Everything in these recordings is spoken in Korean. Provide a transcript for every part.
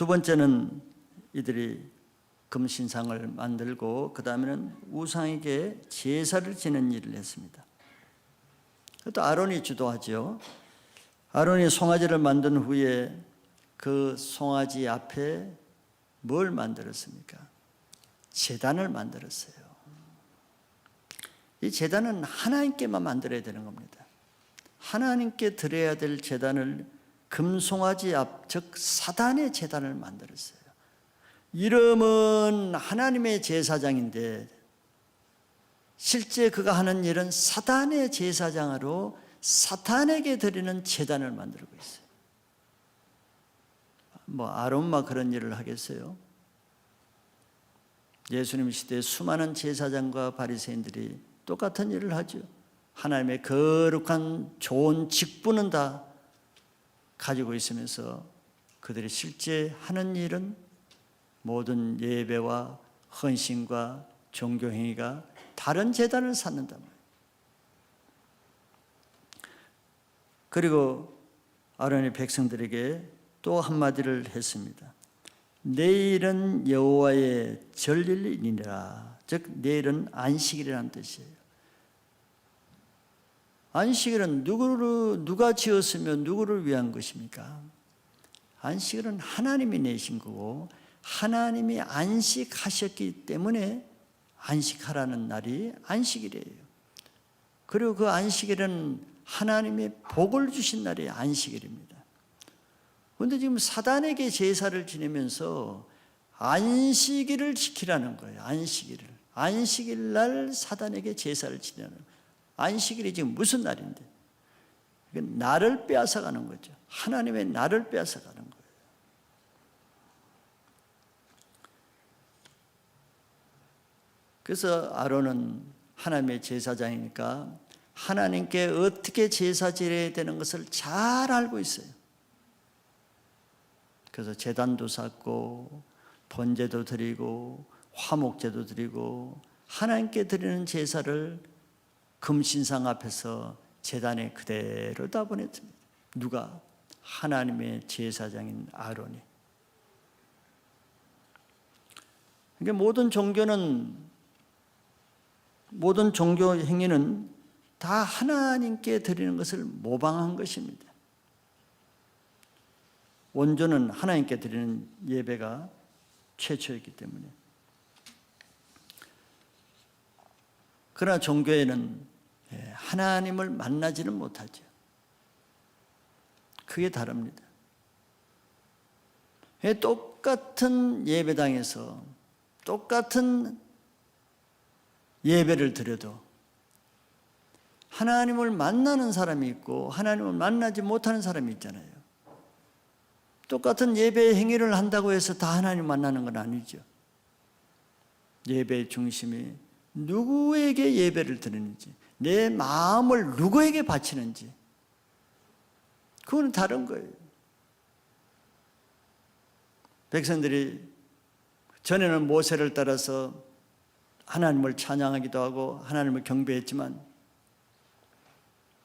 두 번째는 이들이 금신상을 만들고 그 다음에는 우상에게 제사를 지는 일을 했습니다. 또 아론이 주도하죠. 아론이 송아지를 만든 후에 그 송아지 앞에 뭘 만들었습니까? 제단을 만들었어요. 이 제단은 하나님께만 만들어야 되는 겁니다. 하나님께 드려야 될 제단을 금송아지 앞, 즉 사단의 제단을 만들었어요. 이름은 하나님의 제사장인데 실제 그가 하는 일은 사단의 제사장으로 사탄에게 드리는 제단을 만들고 있어요. 아론만 그런 일을 하겠어요? 예수님 시대에 수많은 제사장과 바리새인들이 똑같은 일을 하죠. 하나님의 거룩한 좋은 직분은 다 가지고 있으면서 그들이 실제 하는 일은 모든 예배와 헌신과 종교행위가 다른 제단을 쌓는단 말이에요. 그리고 아론이 백성들에게 또 한마디를 했습니다. 내일은 여호와의 절일이니라. 즉 내일은 안식일이라는 뜻이에요. 안식일은 누가 지었으며 누구를 위한 것입니까? 안식일은 하나님이 내신 거고 하나님이 안식하셨기 때문에 안식하라는 날이 안식일이에요. 그리고 그 안식일은 하나님의 복을 주신 날이 안식일입니다. 그런데 지금 사단에게 제사를 지내면서 안식일을 지키라는 거예요. 안식일을. 안식일 날 사단에게 제사를 지내는 거예요. 안식일이 지금 무슨 날인데? 나를 빼앗아가는 거죠. 하나님의 나를 빼앗아가는 거예요. 그래서 아론은 하나님의 제사장이니까 하나님께 어떻게 제사 지내야 되는 것을 잘 알고 있어요. 그래서 제단도 쌓고 번제도 드리고 화목제도 드리고 하나님께 드리는 제사를 금신상 앞에서 제단에 그대로 다 보냈습니다. 누가? 하나님의 제사장인 아론이. 그러니까 모든 종교 행위는 다 하나님께 드리는 것을 모방한 것입니다. 원조는 하나님께 드리는 예배가 최초였기 때문에. 그러나 종교에는 하나님을 만나지는 못하죠. 그게 다릅니다. 똑같은 예배당에서 똑같은 예배를 드려도 하나님을 만나는 사람이 있고 하나님을 만나지 못하는 사람이 있잖아요. 똑같은 예배 행위를 한다고 해서 다 하나님 만나는 건 아니죠. 예배의 중심이 누구에게 예배를 드리는지, 내 마음을 누구에게 바치는지, 그건 다른 거예요. 백성들이 전에는 모세를 따라서 하나님을 찬양하기도 하고 하나님을 경배했지만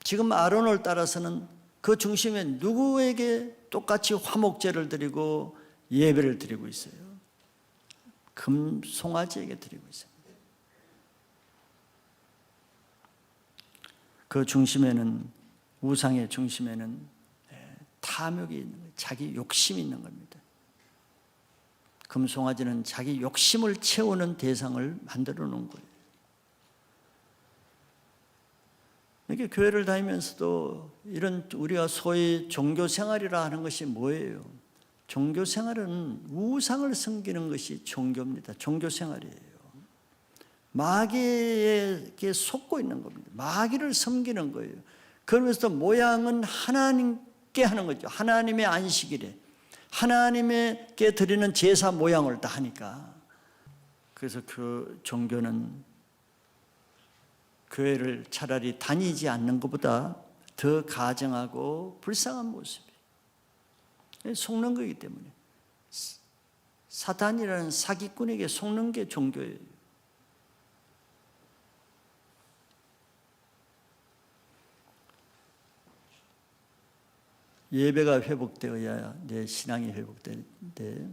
지금 아론을 따라서는 그 중심에 누구에게 똑같이 화목제를 드리고 예배를 드리고 있어요. 금송아지에게 드리고 있습니다. 그 중심에는, 우상의 중심에는 탐욕이 있는 거예요. 자기 욕심이 있는 겁니다. 금송아지는 자기 욕심을 채우는 대상을 만들어 놓은 거예요. 이렇게 교회를 다니면서도 이런 우리가 소위 종교 생활이라 하는 것이 뭐예요? 종교 생활은 우상을 섬기는 것이 종교입니다. 종교 생활이에요. 마귀에게 속고 있는 겁니다. 마귀를 섬기는 거예요. 그러면서 모양은 하나님께 하는 거죠. 하나님의 안식일에 하나님께 드리는 제사 모양을 다 하니까. 그래서 그 종교는 교회를 차라리 다니지 않는 것보다 더 가증하고 불쌍한 모습이에요. 속는 거기 때문에. 사탄이라는 사기꾼에게 속는 게 종교예요. 예배가 회복되어야 내 신앙이 회복되는데,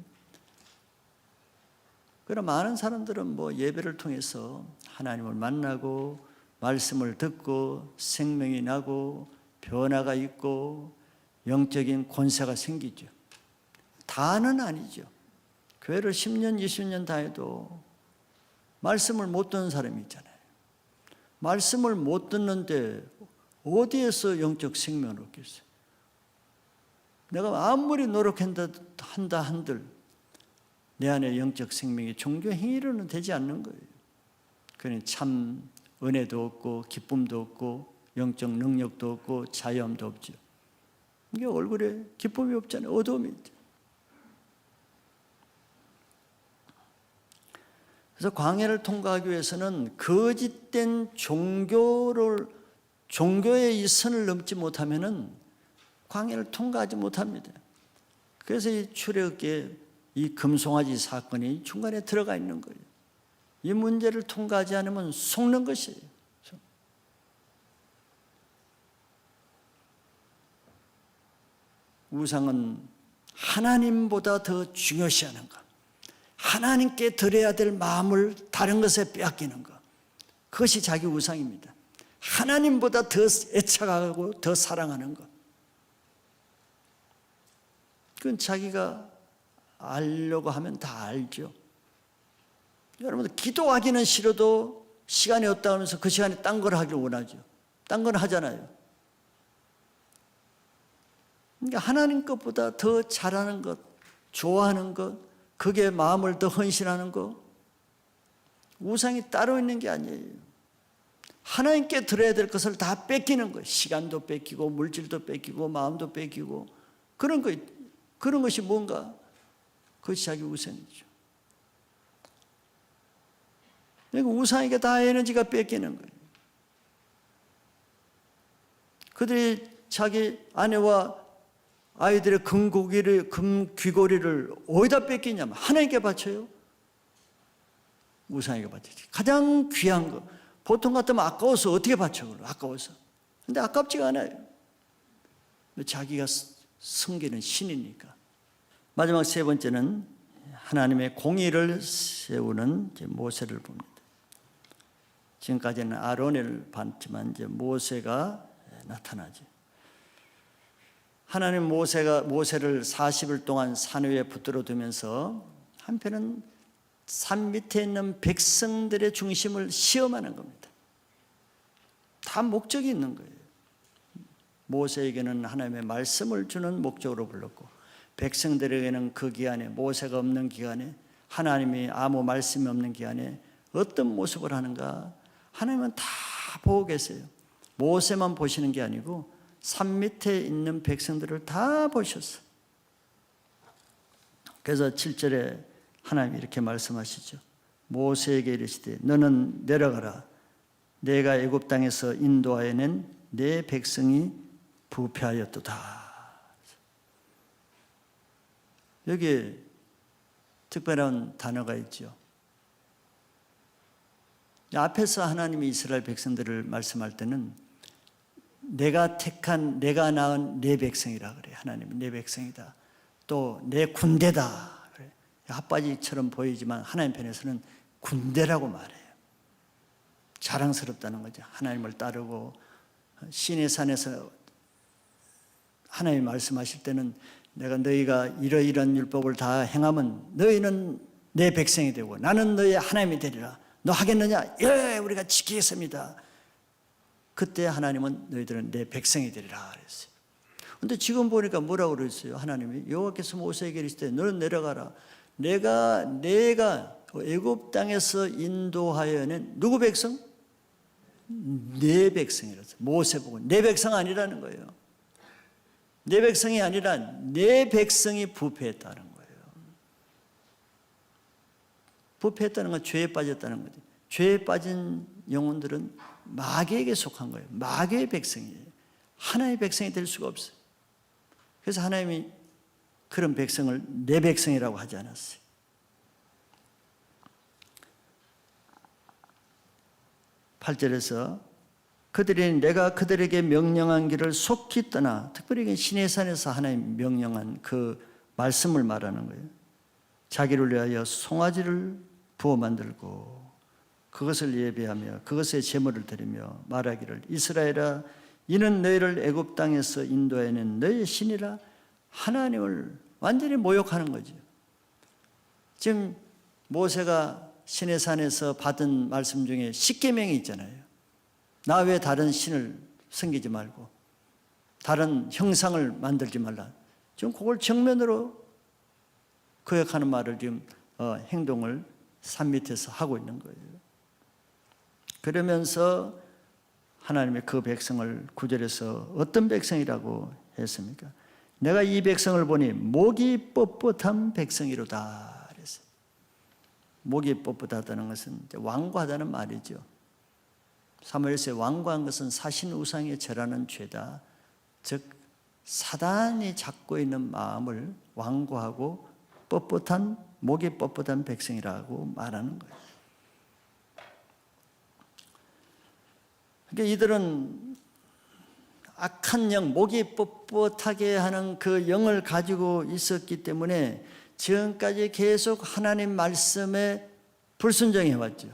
그러나 많은 사람들은 뭐 예배를 통해서 하나님을 만나고 말씀을 듣고 생명이 나고 변화가 있고 영적인 권세가 생기죠. 다는 아니죠. 교회를 10년, 20년 다해도 말씀을 못 듣는 사람이 있잖아요. 말씀을 못 듣는데 어디에서 영적 생명을 얻겠어요? 내가 아무리 노력한다 한들 내 안에 영적 생명이 종교 행위로는 되지 않는 거예요. 그러니 참 은혜도 없고 기쁨도 없고 영적 능력도 없고 자유함도 없죠. 이게 얼굴에 기쁨이 없잖아요. 어두움이 있죠. 그래서 광야를 통과하기 위해서는 거짓된 종교의 이 선을 넘지 못하면은 광야를 통과하지 못합니다. 그래서 이 출애굽기에 이 금송아지 사건이 중간에 들어가 있는 거예요. 이 문제를 통과하지 않으면 속는 것이에요. 우상은 하나님보다 더 중요시하는 것, 하나님께 드려야 될 마음을 다른 것에 빼앗기는 것, 그것이 자기 우상입니다. 하나님보다 더 애착하고 더 사랑하는 것, 그건 자기가 알려고 하면 다 알죠. 여러분들 기도하기는 싫어도 시간이 없다 하면서 그 시간에 딴 걸 하길 원하죠. 딴 건 하잖아요. 그러니까 하나님 것보다 더 잘하는 것, 좋아하는 것, 그게 마음을 더 헌신하는 것, 우상이 따로 있는 게 아니에요. 하나님께 드려야 될 것을 다 뺏기는 거예요. 시간도 뺏기고 물질도 뺏기고 마음도 뺏기고 그런 것이 뭔가? 그것이 자기 우상이죠. 그러니까 우상에게 다 에너지가 뺏기는 거예요. 그들이 자기 아내와 아이들의 금귀고리를 어디다 뺏기냐면 하나님께 바쳐요. 우상에게 바치지. 가장 귀한 거. 보통 같으면 아까워서 어떻게 바쳐? 아까워서. 근데 아깝지가 않아요. 자기가 섬기는 신이니까. 마지막 세 번째는 하나님의 공의를 세우는 모세를 봅니다. 지금까지는 아론을 봤지만 이제 모세가 나타나죠. 하나님 모세를 40일 동안 산 위에 붙들어 두면서 한편은 산 밑에 있는 백성들의 중심을 시험하는 겁니다. 다 목적이 있는 거예요. 모세에게는 하나님의 말씀을 주는 목적으로 불렀고, 백성들에게는 그 기간에, 모세가 없는 기간에, 하나님이 아무 말씀이 없는 기간에 어떤 모습을 하는가 하나님은 다 보고 계세요. 모세만 보시는 게 아니고 산 밑에 있는 백성들을 다 보셨어. 그래서 7절에 하나님이 이렇게 말씀하시죠. 모세에게 이르시되 너는 내려가라. 내가 애굽 땅에서 인도하여 낸 내 백성이 부패하였도다. 여기에 특별한 단어가 있죠. 앞에서 하나님이 이스라엘 백성들을 말씀할 때는 내가 택한, 내가 낳은 내 백성이라 그래요. 하나님은 내 백성이다. 또 내 군대다. 그래요. 핫바지처럼 보이지만 하나님 편에서는 군대라고 말해요. 자랑스럽다는 거죠. 하나님을 따르고 시내 산에서 하나님이 말씀하실 때는 내가 너희가 이러이러한 율법을 다 행하면 너희는 내 백성이 되고 나는 너희의 하나님이 되리라. 너 하겠느냐? 예, 우리가 지키겠습니다. 그때 하나님은 너희들은 내 백성이 되리라 그랬어요. 그런데 지금 보니까 뭐라고 그랬어요? 하나님이 여호와께서 모세에게 이르시되 너는 내려가라. 내가 애굽 땅에서 인도하여 낸 누구 백성? 내 백성이라서. 모세 보고 내 백성 아니라는 거예요. 내 백성이 아니라 내 백성이 부패했다는 거예요. 부패했다는 건 죄에 빠졌다는 거죠. 죄에 빠진 영혼들은 마귀에게 속한 거예요. 마귀의 백성이에요. 하나님의 백성이 될 수가 없어요. 그래서 하나님이 그런 백성을 내 백성이라고 하지 않았어요. (8절에서) 그들이 내가 그들에게 명령한 길을 속히 떠나, 특별히 시내산에서 하나님 명령한 그 말씀을 말하는 거예요. 자기를 위하여 송아지를 부어 만들고 그것을 예배하며 그것에 제물을 드리며 말하기를 이스라엘아 이는 너희를 애굽 땅에서 인도해낸 너희의 신이라. 하나님을 완전히 모욕하는 거죠. 지금 모세가 시내산에서 받은 말씀 중에 십계명이 있잖아요. 나 외에 다른 신을 섬기지 말고 다른 형상을 만들지 말라. 지금 그걸 정면으로 거역하는 말을 지금 행동을 산 밑에서 하고 있는 거예요. 그러면서 하나님의 그 백성을 9절에서 어떤 백성이라고 했습니까? 내가 이 백성을 보니 목이 뻣뻣한 백성이로다 그랬어요. 목이 뻣뻣하다는 것은 완고하다는 말이죠. 사무엘서에 완고한 것은 사신 우상에 절하는 죄다. 즉 사단이 잡고 있는 마음을 완고하고 뻣뻣한 목이 뻣뻣한 백성이라고 말하는 거예요. 그러니까 이들은 악한 영, 목이 뻣뻣하게 하는 그 영을 가지고 있었기 때문에 지금까지 계속 하나님 말씀에 불순종해 왔죠.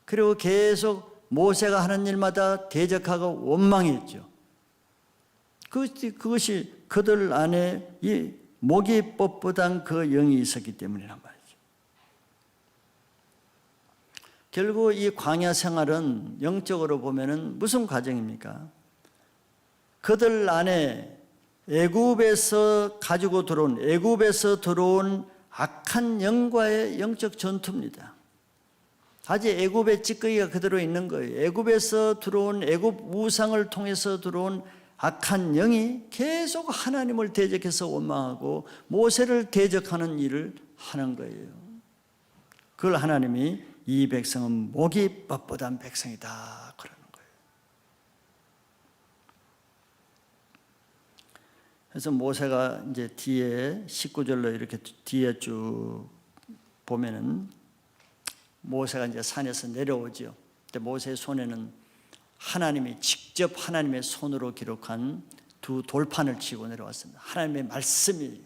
그리고 계속 모세가 하는 일마다 대적하고 원망했죠. 그것이 그들 안에 이 목이 뻣뻣한 그 영이 있었기 때문이란 말이죠. 결국 이 광야 생활은 영적으로 보면은 무슨 과정입니까? 그들 안에 애굽에서 들어온 악한 영과의 영적 전투입니다. 아직 애굽의 찌꺼기가 그대로 있는 거예요. 애굽에서 들어온 애굽 우상을 통해서 들어온 악한 영이 계속 하나님을 대적해서 원망하고 모세를 대적하는 일을 하는 거예요. 그걸 하나님이 이 백성은 목이 뻣뻣한 백성이다 그러는 거예요. 그래서 모세가 이제 뒤에 19절로 이렇게 뒤에 쭉 보면은 모세가 이제 산에서 내려오죠. 근데 모세의 손에는 하나님이 직접 하나님의 손으로 기록한 두 돌판을 쥐고 내려왔습니다. 하나님의 말씀이에요.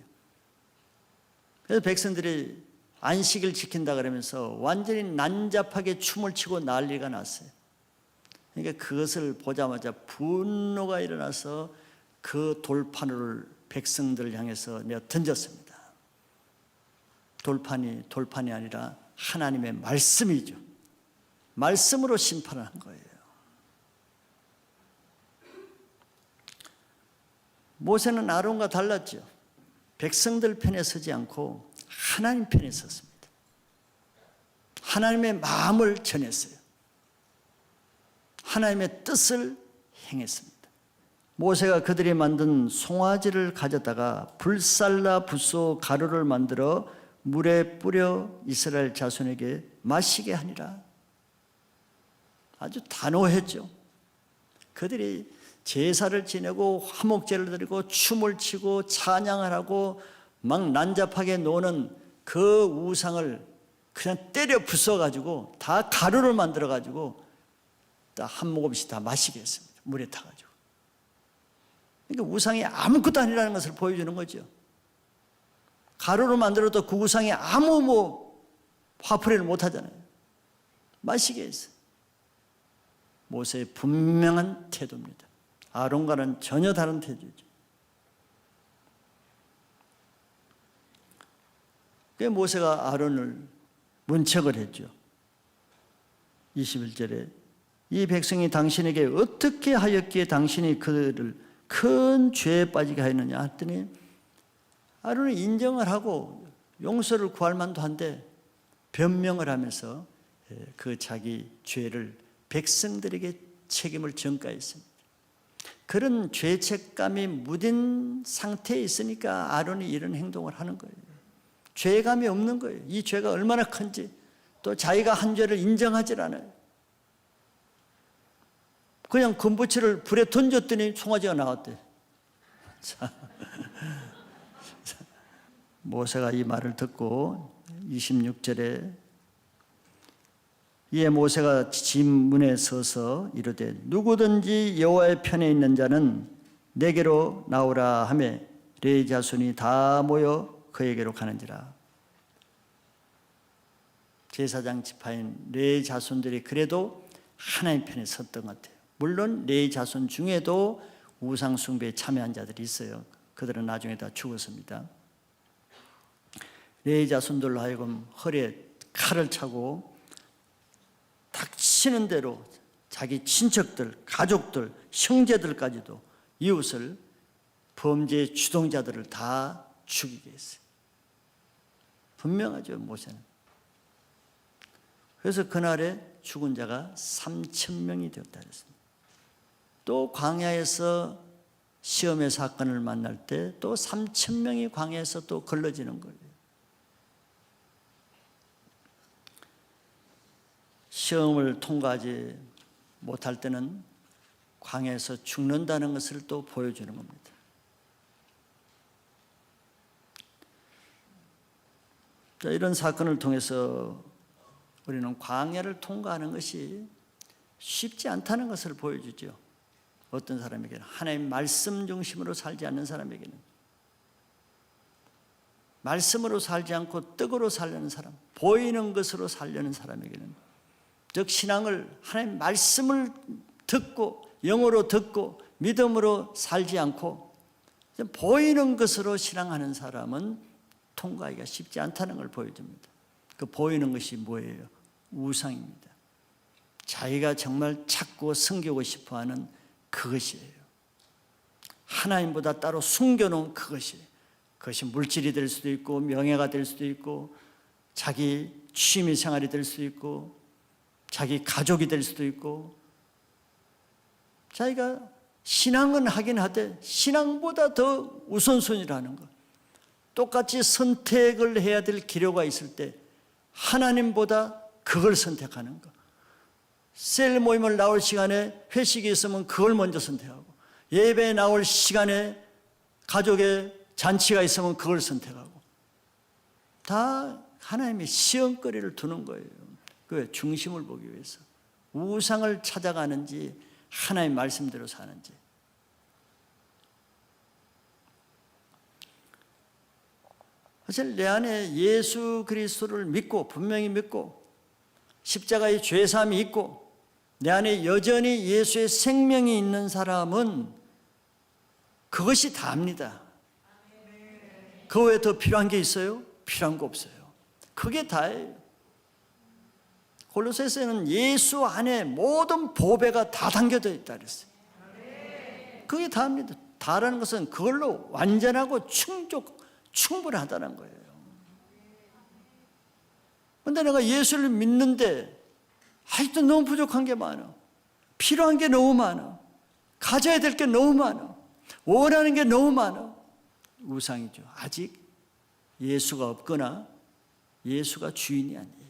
그래서 백성들이 안식일 지킨다 그러면서 완전히 난잡하게 춤을 추고 난리가 났어요. 그러니까 그것을 보자마자 분노가 일어나서 그 돌판을 백성들을 향해서 내가 던졌습니다. 돌판이 아니라 하나님의 말씀이죠. 말씀으로 심판을 한 거예요. 모세는 아론과 달랐죠. 백성들 편에 서지 않고 하나님 편에 섰습니다. 하나님의 마음을 전했어요. 하나님의 뜻을 행했습니다. 모세가 그들이 만든 송아지를 가져다가 불살라 붓소 가루를 만들어 물에 뿌려 이스라엘 자손에게 마시게 하니라. 아주 단호했죠. 그들이 제사를 지내고 화목제를 드리고 춤을 추고 찬양을 하고 막 난잡하게 노는 그 우상을 그냥 때려 부숴가지고 다 가루를 만들어가지고 다 한 모금씩 다 마시게 했습니다. 물에 타가지고. 그러니까 우상이 아무것도 아니라는 것을 보여주는 거죠. 가루로 만들어도 그 우상이 아무 화풀이를 못하잖아요. 마시게 했어요. 모세의 분명한 태도입니다. 아론과는 전혀 다른 태도죠. 그래서 모세가 아론을 문책을 했죠. 21절에 이 백성이 당신에게 어떻게 하였기에 당신이 그들을 큰 죄에 빠지게 하였느냐 했더니 아론은 인정을 하고 용서를 구할 만도 한데 변명을 하면서 그 자기 죄를 백성들에게 책임을 전가했습니다. 그런 죄책감이 묻은 상태에 있으니까 아론이 이런 행동을 하는 거예요. 죄감이 없는 거예요. 이 죄가 얼마나 큰지 또 자기가 한 죄를 인정하지 않아요. 그냥 금부치를 불에 던졌더니 송아지가 나왔대. 모세가 이 말을 듣고 26절에 이에 모세가 집 문에 서서 이르되 누구든지 여호와의 편에 있는 자는 내게로 나오라 하며 레위 자손이 다 모여 그에게로 가는지라. 제사장 지파인 레위 자손들이 그래도 하나님 편에 섰던 것 같아요. 물론 레위 자손 중에도 우상 숭배에 참여한 자들이 있어요. 그들은 나중에 다 죽었습니다. 레위 자손들로 하여금 허리에 칼을 차고 닥치는 대로 자기 친척들, 가족들, 형제들까지도 이웃을 범죄의 주동자들을 다 죽이게 했어요. 분명하죠, 모세는. 그래서 그날에 죽은 자가 3,000명이 되었다 그랬습니다. 또 광야에서 시험의 사건을 만날 때 또 3,000명이 광야에서 또 걸러지는 거예요. 시험을 통과하지 못할 때는 광야에서 죽는다는 것을 또 보여주는 겁니다. 자, 이런 사건을 통해서 우리는 광야를 통과하는 것이 쉽지 않다는 것을 보여주죠. 어떤 사람에게는, 하나님 말씀 중심으로 살지 않는 사람에게는, 말씀으로 살지 않고 떡으로 살려는 사람, 보이는 것으로 살려는 사람에게는, 즉 신앙을 하나님 말씀을 듣고 영어로 듣고 믿음으로 살지 않고 보이는 것으로 신앙하는 사람은 통과하기가 쉽지 않다는 걸 보여줍니다. 그 보이는 것이 뭐예요? 우상입니다. 자기가 정말 찾고 섬기고 싶어하는 그것이에요. 하나님보다 따로 숨겨놓은 그것이에요. 그것이 물질이 될 수도 있고 명예가 될 수도 있고 자기 취미 생활이 될 수도 있고 자기 가족이 될 수도 있고, 자기가 신앙은 하긴 하되 신앙보다 더 우선순위라는 것, 똑같이 선택을 해야 될 기로가 있을 때 하나님보다 그걸 선택하는 것. 셀 모임을 나올 시간에 회식이 있으면 그걸 먼저 선택하고, 예배에 나올 시간에 가족의 잔치가 있으면 그걸 선택하고, 다 하나님의 시험거리를 두는 거예요. 그 중심을 보기 위해서. 우상을 찾아가는지 하나님 말씀대로 사는지. 사실 내 안에 예수 그리스도를 믿고 분명히 믿고 십자가의 죄사함이 있고 내 안에 여전히 예수의 생명이 있는 사람은 그것이 다입니다. 그 외에 더 필요한 게 있어요? 필요한 거 없어요. 그게 다예요. 골로새서에는 예수 안에 모든 보배가 다 담겨져 있다 그랬어요. 그게 다입니다. 다라는 것은 그걸로 완전하고 충분하다는 거예요. 그런데 내가 예수를 믿는데 아직도 너무 부족한 게 많아. 필요한 게 너무 많아. 가져야 될 게 너무 많아. 원하는 게 너무 많아. 우상이죠. 아직 예수가 없거나 예수가 주인이 아니에요.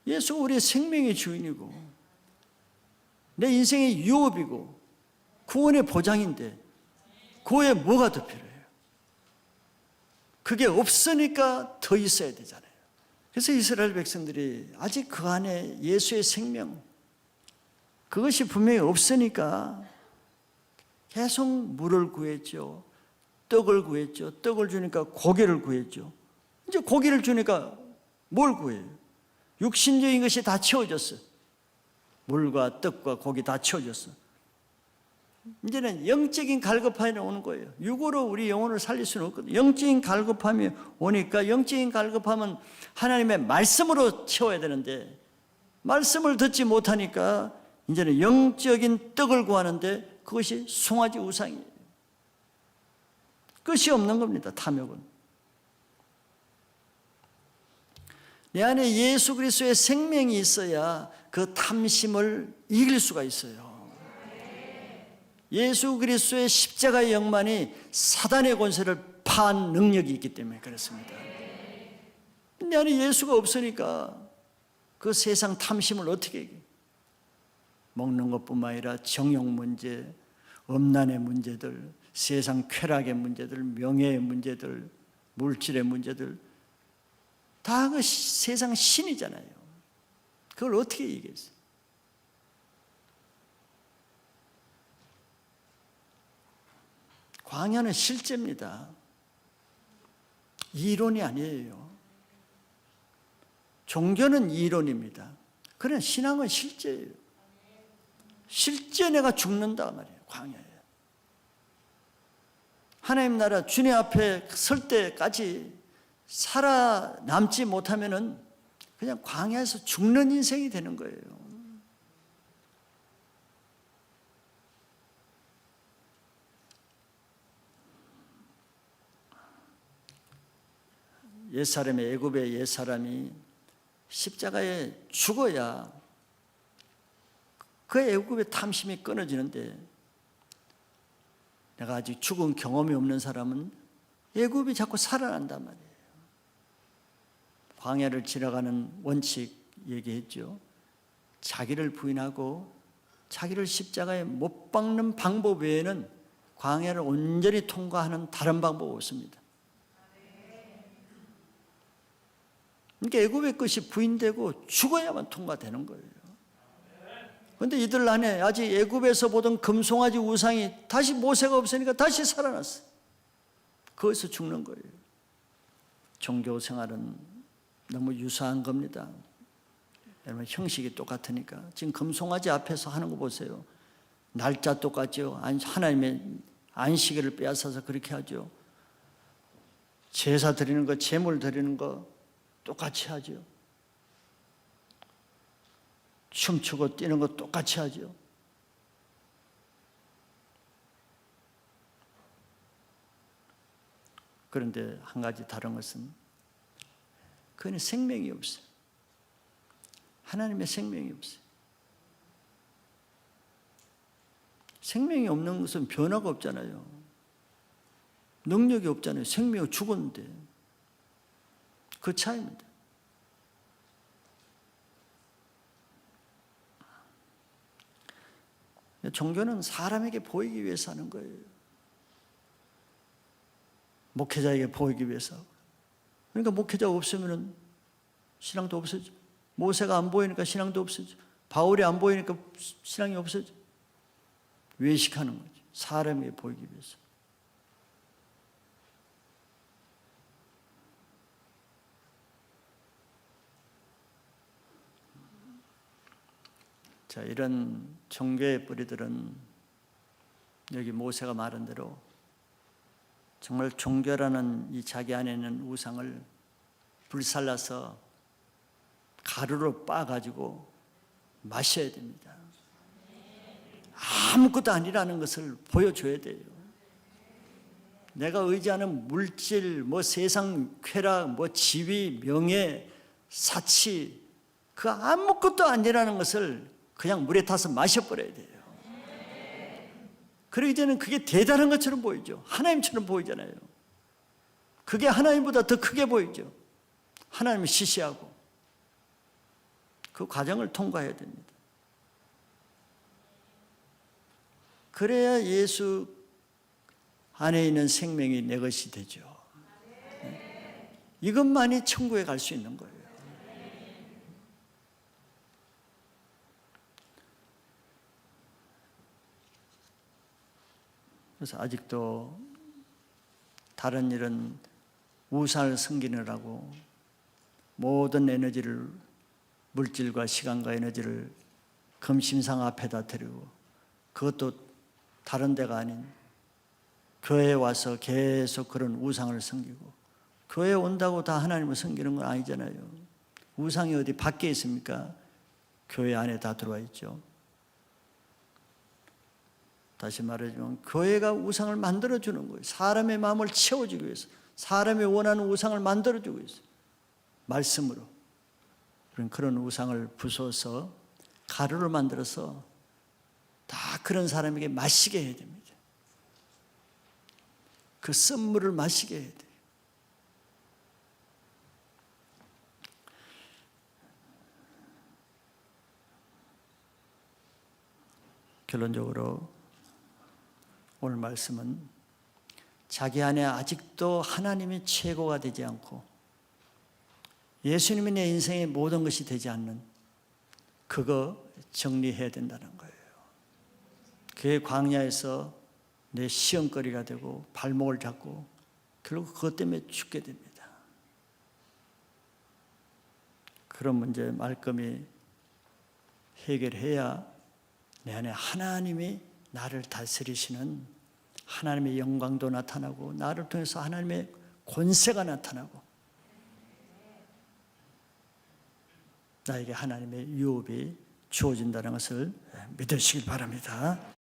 예수가 우리의 생명의 주인이고 내 인생의 유업이고 구원의 보장인데 그 외에 뭐가 더 필요해요? 그게 없으니까 더 있어야 되잖아요. 그래서 이스라엘 백성들이 아직 그 안에 예수의 생명, 그것이 분명히 없으니까 계속 물을 구했죠. 떡을 구했죠. 떡을 주니까 고기를 구했죠. 이제 고기를 주니까 뭘 구해요? 육신적인 것이 다 채워졌어. 물과 떡과 고기 다 채워졌어. 이제는 영적인 갈급함이 오는 거예요. 육으로 우리 영혼을 살릴 수는 없거든요. 영적인 갈급함이 오니까, 영적인 갈급함은 하나님의 말씀으로 채워야 되는데 말씀을 듣지 못하니까 이제는 영적인 떡을 구하는데 그것이 송아지 우상이에요. 끝이 없는 겁니다. 탐욕은. 내 안에 예수 그리스도의 생명이 있어야 그 탐심을 이길 수가 있어요. 예수 그리스도의 십자가의 영만이 사단의 권세를 파한 능력이 있기 때문에 그렇습니다. 내 안에 예수가 없으니까 그 세상 탐심을 어떻게 이겨? 먹는 것뿐만 아니라 정욕 문제, 음란의 문제들, 세상 쾌락의 문제들, 명예의 문제들, 물질의 문제들 다 그 세상 신이잖아요. 그걸 어떻게 이기겠어요? 광야는 실제입니다. 이론이 아니에요. 종교는 이론입니다. 그러나 신앙은 실제예요. 실제 내가 죽는다 말이에요. 광야에. 하나님 나라 주님 앞에 설 때까지 살아남지 못하면은 그냥 광야에서 죽는 인생이 되는 거예요. 옛사람의 애굽의 옛사람이 십자가에 죽어야 그 애굽의 탐심이 끊어지는데, 내가 아직 죽은 경험이 없는 사람은 애굽이 자꾸 살아난단 말이에요. 광야를 지나가는 원칙 얘기했죠. 자기를 부인하고 자기를 십자가에 못 박는 방법 외에는 광야를 온전히 통과하는 다른 방법 없습니다. 그러니까 애굽의 것이 부인되고 죽어야만 통과되는 거예요. 그런데 이들 안에 아직 애굽에서 보던 금송아지 우상이 다시 모세가 없으니까 다시 살아났어요. 거기서 죽는 거예요. 종교 생활은 너무 유사한 겁니다. 여러분, 형식이 똑같으니까. 지금 금송아지 앞에서 하는 거 보세요. 날짜 똑같죠. 하나님의 안식일을 빼앗아서 그렇게 하죠. 제사 드리는 거, 제물 드리는 거 똑같이 하죠. 춤추고 뛰는 거 똑같이 하죠. 그런데 한 가지 다른 것은 그는 생명이 없어요. 하나님의 생명이 없어요. 생명이 없는 것은 변화가 없잖아요. 능력이 없잖아요. 생명이 죽었는데. 그 차이입니다. 종교는 사람에게 보이기 위해서 하는 거예요. 목회자에게 보이기 위해서. 그러니까 목회자가 없으면 신앙도 없어져. 모세가 안 보이니까 신앙도 없어져. 바울이 안 보이니까 신앙이 없어져. 외식하는 거죠. 사람에게 보이기 위해서. 자, 이런 종교의 뿌리들은 여기 모세가 말한 대로 정말 종교라는 이 자기 안에 있는 우상을 불살라서 가루로 빻아가지고 마셔야 됩니다. 아무것도 아니라는 것을 보여줘야 돼요. 내가 의지하는 물질, 뭐 세상 쾌락, 뭐 지위, 명예, 사치, 그 아무것도 아니라는 것을 그냥 물에 타서 마셔버려야 돼요. 그러기 전에는 그게 대단한 것처럼 보이죠. 하나님처럼 보이잖아요. 그게 하나님보다 더 크게 보이죠. 하나님을 시시하고. 그 과정을 통과해야 됩니다. 그래야 예수 안에 있는 생명이 내 것이 되죠. 이것만이 천국에 갈 수 있는 거예요. 그래서 아직도 다른 일은 우상을 섬기느라고 모든 에너지를, 물질과 시간과 에너지를 금심상 앞에다 드리고, 그것도 다른 데가 아닌 교회에 와서 계속 그런 우상을 섬기고, 교회에 온다고 다 하나님을 섬기는 건 아니잖아요. 우상이 어디 밖에 있습니까? 교회 안에 다 들어와 있죠. 다시 말하지만 교회가 우상을 만들어주는 거예요. 사람의 마음을 채워주기 위해서. 사람이 원하는 우상을 만들어주고 있어요. 말씀으로. 그런 우상을 부숴서 가루를 만들어서 다 그런 사람에게 마시게 해야 됩니다. 그 쓴물을 마시게 해야 돼요. 결론적으로 오늘 말씀은 자기 안에 아직도 하나님이 최고가 되지 않고 예수님이 내 인생의 모든 것이 되지 않는 그거 정리해야 된다는 거예요. 그 광야에서 내 시험거리가 되고 발목을 잡고 결국 그것 때문에 죽게 됩니다. 그런 문제 말끔히 해결해야 내 안에 하나님이 나를 다스리시는 하나님의 영광도 나타나고 나를 통해서 하나님의 권세가 나타나고 나에게 하나님의 유업이 주어진다는 것을 믿으시길 바랍니다.